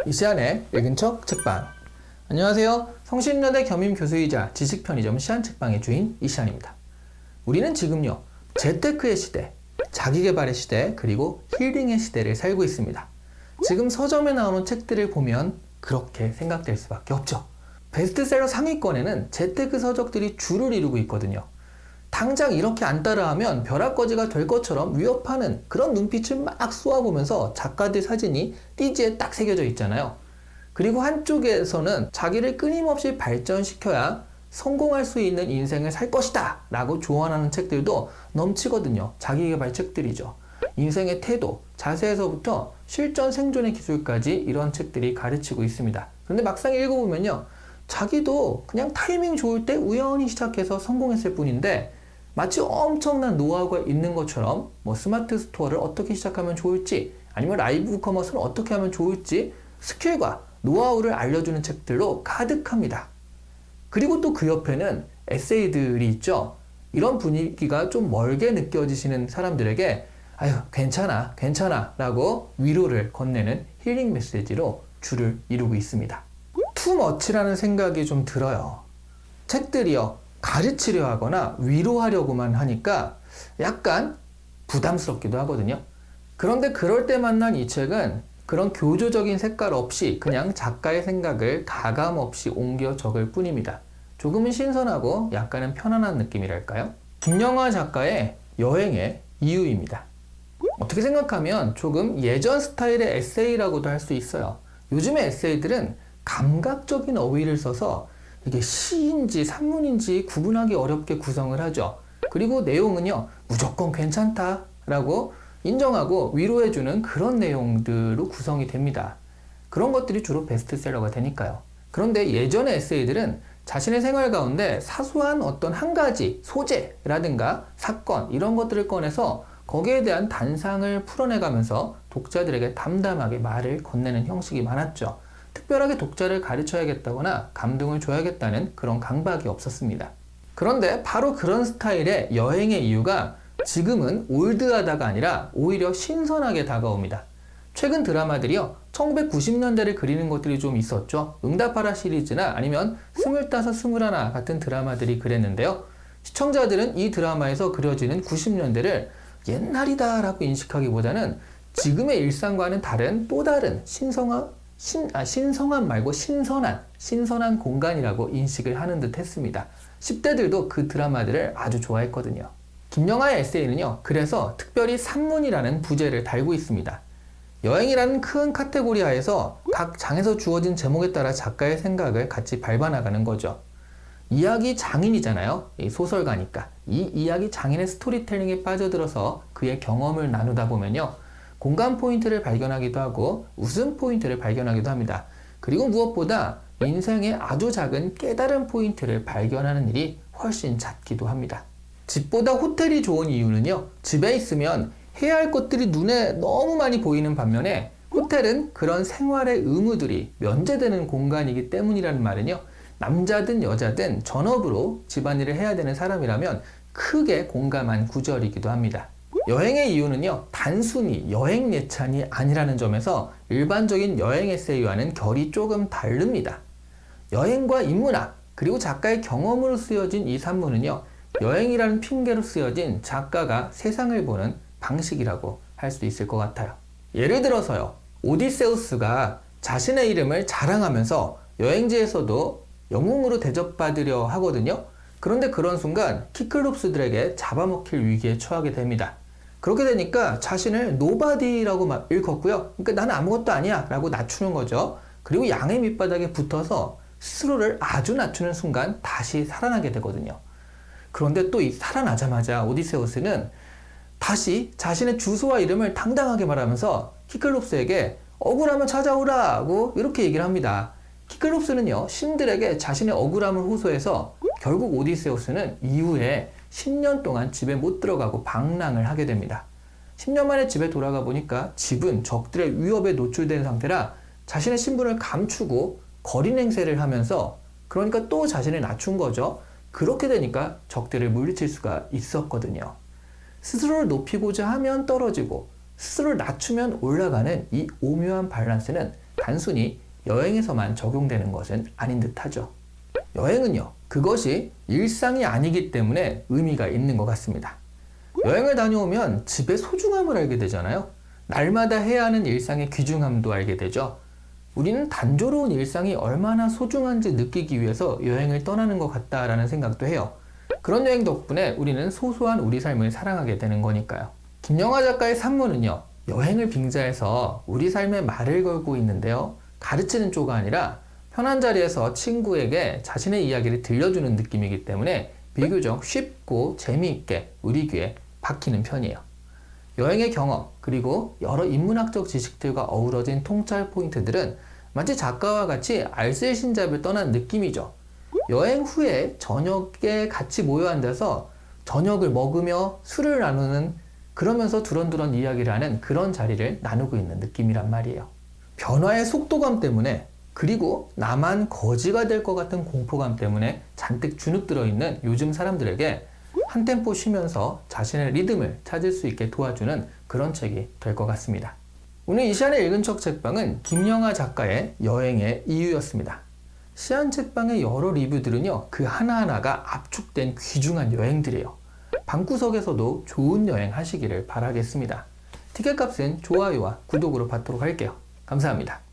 이시안의 읽은 척 책방. 안녕하세요. 성신여대 겸임교수이자 지식편의점 시안책방의 주인 이시안입니다. 우리는 지금요, 재테크의 시대, 자기계발의 시대, 그리고 힐링의 시대를 살고 있습니다. 지금 서점에 나오는 책들을 보면 그렇게 생각될 수밖에 없죠. 베스트셀러 상위권에는 재테크 서적들이 줄을 이루고 있거든요. 당장 이렇게 안 따라하면 벼락거지가 될 것처럼 위협하는 그런 눈빛을 막 쏘아보면서 작가들 사진이 띠지에 딱 새겨져 있잖아요. 그리고 한쪽에서는 자기를 끊임없이 발전시켜야 성공할 수 있는 인생을 살 것이다 라고 조언하는 책들도 넘치거든요. 자기계발 책들이죠. 인생의 태도, 자세에서부터 실전 생존의 기술까지 이런 책들이 가르치고 있습니다. 그런데 막상 읽어보면요, 자기도 그냥 타이밍 좋을 때 우연히 시작해서 성공했을 뿐인데 마치 엄청난 노하우가 있는 것처럼 스마트 스토어를 어떻게 시작하면 좋을지, 아니면 라이브 커머스를 어떻게 하면 좋을지 스킬과 노하우를 알려주는 책들로 가득합니다. 그리고 또 그 옆에는 에세이들이 있죠. 이런 분위기가 좀 멀게 느껴지시는 사람들에게 아유 괜찮아 라고 위로를 건네는 힐링 메시지로 줄을 이루고 있습니다. 투머치라는 생각이 좀 들어요. 책들이요, 가르치려 하거나 위로하려고만 하니까 약간 부담스럽기도 하거든요. 그런데 그럴 때 만난 이 책은 그런 교조적인 색깔 없이 그냥 작가의 생각을 가감 없이 옮겨 적을 뿐입니다. 조금은 신선하고 약간은 편안한 느낌이랄까요? 김영하 작가의 여행의 이유입니다. 어떻게 생각하면 조금 예전 스타일의 에세이라고도 할 수 있어요. 요즘의 에세이들은 감각적인 어휘를 써서 이게 시인지 산문인지 구분하기 어렵게 구성을 하죠. 그리고 내용은요, 무조건 괜찮다라고 인정하고 위로해주는 그런 내용들로 구성이 됩니다. 그런 것들이 주로 베스트셀러가 되니까요. 그런데 예전의 에세이들은 자신의 생활 가운데 사소한 어떤 한 가지 소재라든가 사건 이런 것들을 꺼내서 거기에 대한 단상을 풀어내가면서 독자들에게 담담하게 말을 건네는 형식이 많았죠. 특별하게 독자를 가르쳐야겠다거나 감동을 줘야겠다는 그런 강박이 없었습니다. 그런데 바로 그런 스타일의 여행의 이유가 지금은 올드하다가 아니라 오히려 신선하게 다가옵니다. 최근 드라마들이요, 1990년대를 그리는 것들이 좀 있었죠. 응답하라 시리즈나 아니면 25, 21 같은 드라마들이 그랬는데요. 시청자들은 이 드라마에서 그려지는 90년대를 옛날이다 라고 인식하기보다는 지금의 일상과는 다른 또 다른 신성한 말고 신선한 공간이라고 인식을 하는 듯 했습니다. 10대들도 그 드라마들을 아주 좋아했거든요. 김영하의 에세이는요, 그래서 특별히 산문이라는 부제를 달고 있습니다. 여행이라는 큰 카테고리 하에서 각 장에서 주어진 제목에 따라 작가의 생각을 같이 밟아나가는 거죠. 이야기 장인이잖아요. 이 소설가니까. 이 이야기 장인의 스토리텔링에 빠져들어서 그의 경험을 나누다 보면요, 공감 포인트를 발견하기도 하고 웃음 포인트를 발견하기도 합니다. 그리고 무엇보다 인생의 아주 작은 깨달은 포인트를 발견하는 일이 훨씬 잦기도 합니다. 집보다 호텔이 좋은 이유는요, 집에 있으면 해야 할 것들이 눈에 너무 많이 보이는 반면에 호텔은 그런 생활의 의무들이 면제되는 공간이기 때문이라는 말은요, 남자든 여자든 전업으로 집안일을 해야 되는 사람이라면 크게 공감한 구절이기도 합니다. 여행의 이유는요, 단순히 여행 예찬이 아니라는 점에서 일반적인 여행 에세이와는 결이 조금 다릅니다. 여행과 인문학, 그리고 작가의 경험으로 쓰여진 이 산문은요, 여행이라는 핑계로 쓰여진 작가가 세상을 보는 방식이라고 할 수 있을 것 같아요. 예를 들어서요, 오디세우스가 자신의 이름을 자랑하면서 여행지에서도 영웅으로 대접받으려 하거든요. 그런데 그런 순간 키클롭스들에게 잡아먹힐 위기에 처하게 됩니다. 그렇게 되니까 자신을 노바디라고 막 일컫고요. 그러니까 나는 아무것도 아니야 라고 낮추는 거죠. 그리고 양의 밑바닥에 붙어서 스스로를 아주 낮추는 순간 다시 살아나게 되거든요. 그런데 또 이 살아나자마자 오디세우스는 다시 자신의 주소와 이름을 당당하게 말하면서 키클롭스에게 억울하면 찾아오라고 이렇게 얘기를 합니다. 키클롭스는요, 신들에게 자신의 억울함을 호소해서 결국 오디세우스는 이후에 10년 동안 집에 못 들어가고 방랑을 하게 됩니다. 10년 만에 집에 돌아가 보니까 집은 적들의 위협에 노출된 상태라 자신의 신분을 감추고 거린 행세를 하면서, 그러니까 또 자신을 낮춘 거죠. 그렇게 되니까 적들을 물리칠 수가 있었거든요. 스스로를 높이고자 하면 떨어지고 스스로를 낮추면 올라가는 이 오묘한 밸런스는 단순히 여행에서만 적용되는 것은 아닌 듯하죠. 여행은요, 그것이 일상이 아니기 때문에 의미가 있는 것 같습니다. 여행을 다녀오면 집의 소중함을 알게 되잖아요. 날마다 해야 하는 일상의 귀중함도 알게 되죠. 우리는 단조로운 일상이 얼마나 소중한지 느끼기 위해서 여행을 떠나는 것 같다라는 생각도 해요. 그런 여행 덕분에 우리는 소소한 우리 삶을 사랑하게 되는 거니까요. 김영하 작가의 산문은요, 여행을 빙자해서 우리 삶에 말을 걸고 있는데요. 가르치는 쪽가 아니라 편한 자리에서 친구에게 자신의 이야기를 들려주는 느낌이기 때문에 비교적 쉽고 재미있게 우리 귀에 박히는 편이에요. 여행의 경험, 그리고 여러 인문학적 지식들과 어우러진 통찰 포인트들은 마치 작가와 같이 알쓸신잡을 떠난 느낌이죠. 여행 후에 저녁에 같이 모여 앉아서 저녁을 먹으며 술을 나누는, 그러면서 두런두런 이야기를 하는 그런 자리를 나누고 있는 느낌이란 말이에요. 변화의 속도감 때문에, 그리고 나만 거지가 될 것 같은 공포감 때문에 잔뜩 주눅 들어있는 요즘 사람들에게 한 템포 쉬면서 자신의 리듬을 찾을 수 있게 도와주는 그런 책이 될 것 같습니다. 오늘 이 시간에 읽은 척 책방은 김영하 작가의 여행의 이유였습니다. 시안 책방의 여러 리뷰들은요, 그 하나하나가 압축된 귀중한 여행들이에요. 방구석에서도 좋은 여행 하시기를 바라겠습니다. 티켓값은 좋아요와 구독으로 받도록 할게요. 감사합니다.